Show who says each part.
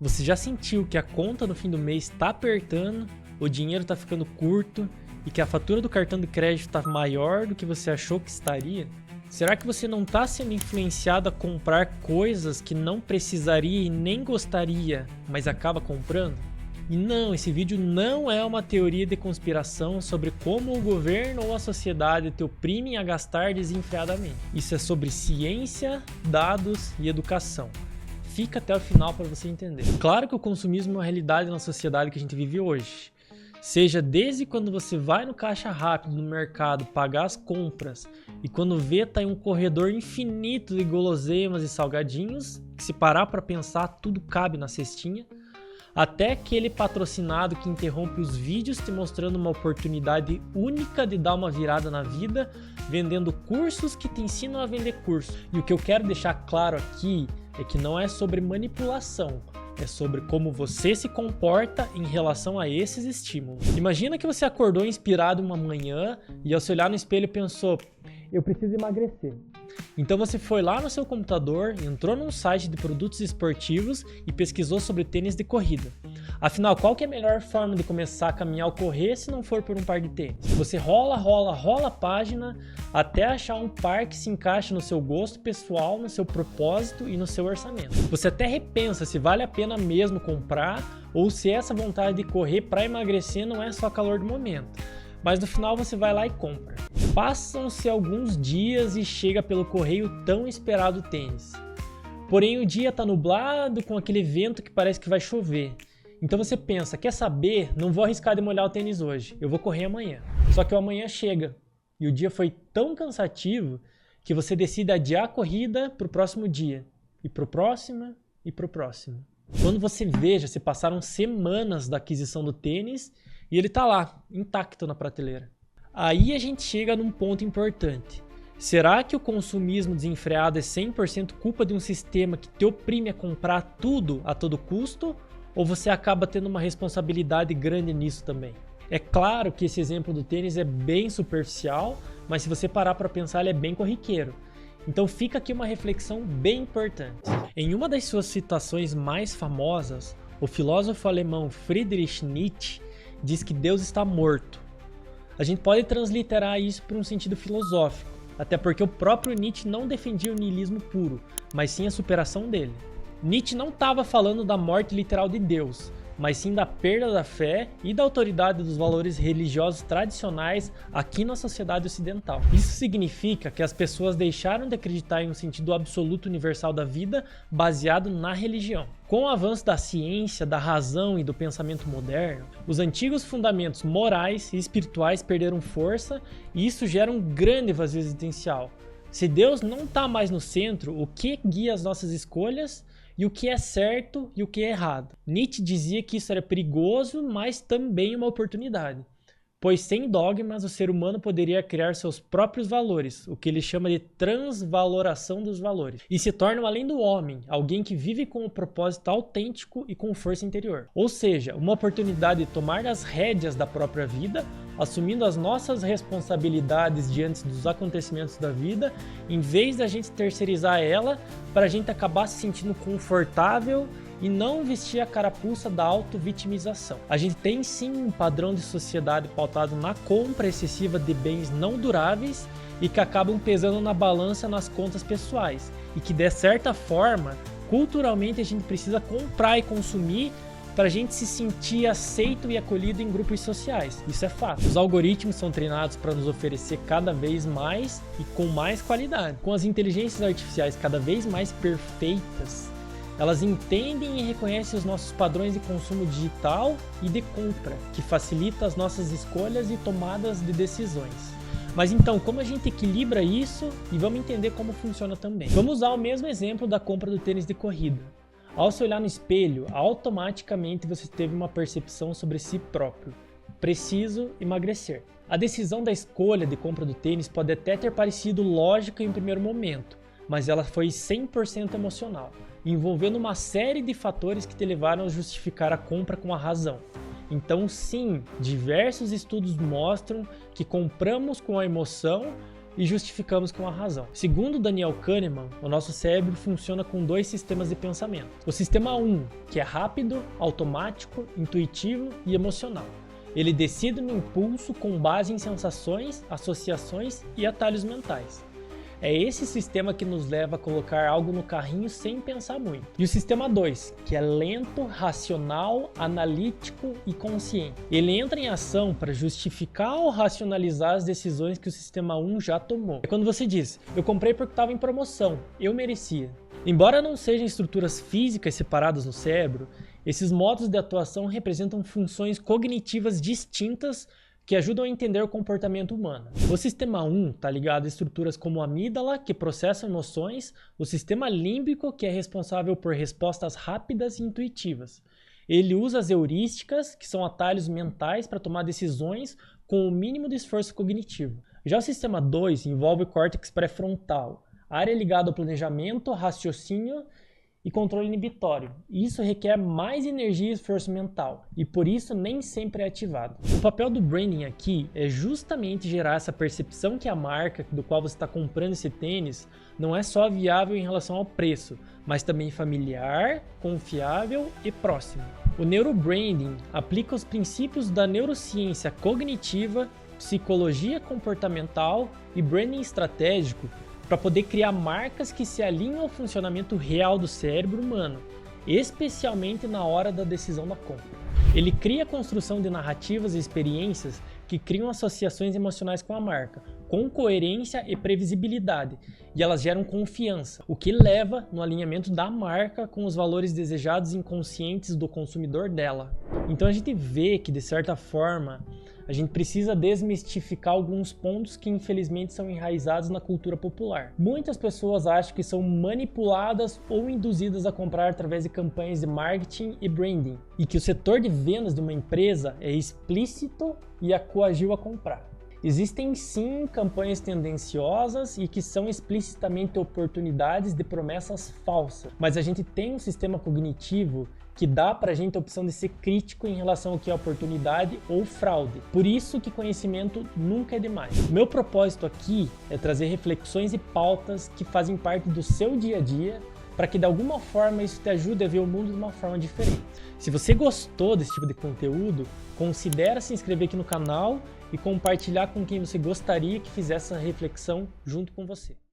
Speaker 1: Você já sentiu que a conta no fim do mês está apertando, o dinheiro está ficando curto e que a fatura do cartão de crédito está maior do que você achou que estaria? Será que você não está sendo influenciado a comprar coisas que não precisaria e nem gostaria, mas acaba comprando? E não, esse vídeo não é uma teoria de conspiração sobre como o governo ou a sociedade te oprimem a gastar desenfreadamente. Isso é sobre ciência, dados e educação. Fica até o final para você entender. Claro que o consumismo é uma realidade na sociedade que a gente vive hoje. Seja desde quando você vai no caixa rápido no mercado pagar as compras e quando vê tá em um corredor infinito de guloseimas e salgadinhos, que se parar para pensar tudo cabe na cestinha, até aquele patrocinado que interrompe os vídeos te mostrando uma oportunidade única de dar uma virada na vida, vendendo cursos que te ensinam a vender cursos. E o que eu quero deixar claro aqui é que não é sobre manipulação, é sobre como você se comporta em relação a esses estímulos. Imagina que você acordou inspirado uma manhã e ao se olhar no espelho pensou, eu preciso emagrecer. Então você foi lá no seu computador, entrou num site de produtos esportivos e pesquisou sobre tênis de corrida. Afinal, qual que é a melhor forma de começar a caminhar ou correr se não for por um par de tênis? Você rola a página até achar um par que se encaixe no seu gosto pessoal, no seu propósito e no seu orçamento. Você até repensa se vale a pena mesmo comprar ou se essa vontade de correr para emagrecer não é só calor do momento. Mas no final você vai lá e compra. Passam-se alguns dias e chega pelo correio tão esperado tênis. Porém o dia está nublado com aquele vento que parece que vai chover. Então você pensa, quer saber? Não vou arriscar de molhar o tênis hoje, eu vou correr amanhã. Só que o amanhã chega e o dia foi tão cansativo que você decide adiar a corrida para o próximo dia. E para o próximo, e para o próximo. Quando você veja, se passaram semanas da aquisição do tênis e ele está lá, intacto na prateleira. Aí a gente chega num ponto importante. Será que o consumismo desenfreado é 100% culpa de um sistema que te oprime a comprar tudo a todo custo? Ou você acaba tendo uma responsabilidade grande nisso também? É claro que esse exemplo do tênis é bem superficial, mas se você parar para pensar, ele é bem corriqueiro. Então fica aqui uma reflexão bem importante. Em uma das suas citações mais famosas, o filósofo alemão Friedrich Nietzsche diz que Deus está morto. A gente pode transliterar isso para um sentido filosófico, até porque o próprio Nietzsche não defendia o niilismo puro, mas sim a superação dele. Nietzsche não estava falando da morte literal de Deus, mas sim da perda da fé e da autoridade dos valores religiosos tradicionais aqui na sociedade ocidental. Isso significa que as pessoas deixaram de acreditar em um sentido absoluto universal da vida baseado na religião. Com o avanço da ciência, da razão e do pensamento moderno, os antigos fundamentos morais e espirituais perderam força e isso gera um grande vazio existencial. Se Deus não está mais no centro, o que guia as nossas escolhas? E o que é certo e o que é errado. Nietzsche dizia que isso era perigoso, mas também uma oportunidade. Pois sem dogmas, o ser humano poderia criar seus próprios valores, o que ele chama de transvaloração dos valores, e se torna além do homem, alguém que vive com um propósito autêntico e com força interior. Ou seja, uma oportunidade de tomar as rédeas da própria vida, assumindo as nossas responsabilidades diante dos acontecimentos da vida, em vez da gente terceirizar ela para a gente acabar se sentindo confortável e não vestir a carapuça da auto-vitimização. A gente tem sim um padrão de sociedade pautado na compra excessiva de bens não duráveis e que acabam pesando na balança nas contas pessoais e que de certa forma, culturalmente a gente precisa comprar e consumir para a gente se sentir aceito e acolhido em grupos sociais. Isso é fato. Os algoritmos são treinados para nos oferecer cada vez mais e com mais qualidade. Com as inteligências artificiais cada vez mais perfeitas, elas entendem e reconhecem os nossos padrões de consumo digital e de compra, que facilita as nossas escolhas e tomadas de decisões. Mas então, como a gente equilibra isso e vamos entender como funciona também? Vamos usar o mesmo exemplo da compra do tênis de corrida. Ao se olhar no espelho, automaticamente você teve uma percepção sobre si próprio. Preciso emagrecer. A decisão da escolha de compra do tênis pode até ter parecido lógica em um primeiro momento, mas ela foi 100% emocional, envolvendo uma série de fatores que te levaram a justificar a compra com a razão. Então sim, diversos estudos mostram que compramos com a emoção e justificamos com a razão. Segundo Daniel Kahneman, o nosso cérebro funciona com 2 sistemas de pensamento. O sistema 1, que é rápido, automático, intuitivo e emocional. Ele decide no impulso com base em sensações, associações e atalhos mentais. É esse sistema que nos leva a colocar algo no carrinho sem pensar muito. E o sistema 2, que é lento, racional, analítico e consciente. Ele entra em ação para justificar ou racionalizar as decisões que o sistema 1 já tomou. É quando você diz, eu comprei porque estava em promoção, eu merecia. Embora não sejam estruturas físicas separadas no cérebro, esses modos de atuação representam funções cognitivas distintas que ajudam a entender o comportamento humano. O sistema 1 está ligado a estruturas como a amígdala, que processa emoções, o sistema límbico, que é responsável por respostas rápidas e intuitivas. Ele usa as heurísticas, que são atalhos mentais para tomar decisões com o mínimo de esforço cognitivo. Já o sistema 2 envolve o córtex pré-frontal, área ligada ao planejamento, raciocínio e controle inibitório. Isso requer mais energia e esforço mental, e por isso nem sempre é ativado. O papel do branding aqui é justamente gerar essa percepção que a marca do qual você está comprando esse tênis não é só viável em relação ao preço, mas também familiar, confiável e próximo. O neurobranding aplica os princípios da neurociência cognitiva, psicologia comportamental e branding estratégico para poder criar marcas que se alinham ao funcionamento real do cérebro humano, especialmente na hora da decisão da compra. Ele cria a construção de narrativas e experiências que criam associações emocionais com a marca, com coerência e previsibilidade, e elas geram confiança, o que leva no alinhamento da marca com os valores desejados e inconscientes do consumidor dela. Então a gente vê que, de certa forma, a gente precisa desmistificar alguns pontos que infelizmente são enraizados na cultura popular. Muitas pessoas acham que são manipuladas ou induzidas a comprar através de campanhas de marketing e branding, e que o setor de vendas de uma empresa é explícito e a coagiu a comprar. Existem sim campanhas tendenciosas e que são explicitamente oportunidades de promessas falsas, mas a gente tem um sistema cognitivo que dá pra gente a opção de ser crítico em relação ao que é oportunidade ou fraude. Por isso que conhecimento nunca é demais. O meu propósito aqui é trazer reflexões e pautas que fazem parte do seu dia a dia, para que de alguma forma isso te ajude a ver o mundo de uma forma diferente. Se você gostou desse tipo de conteúdo, considere se inscrever aqui no canal e compartilhar com quem você gostaria que fizesse essa reflexão junto com você.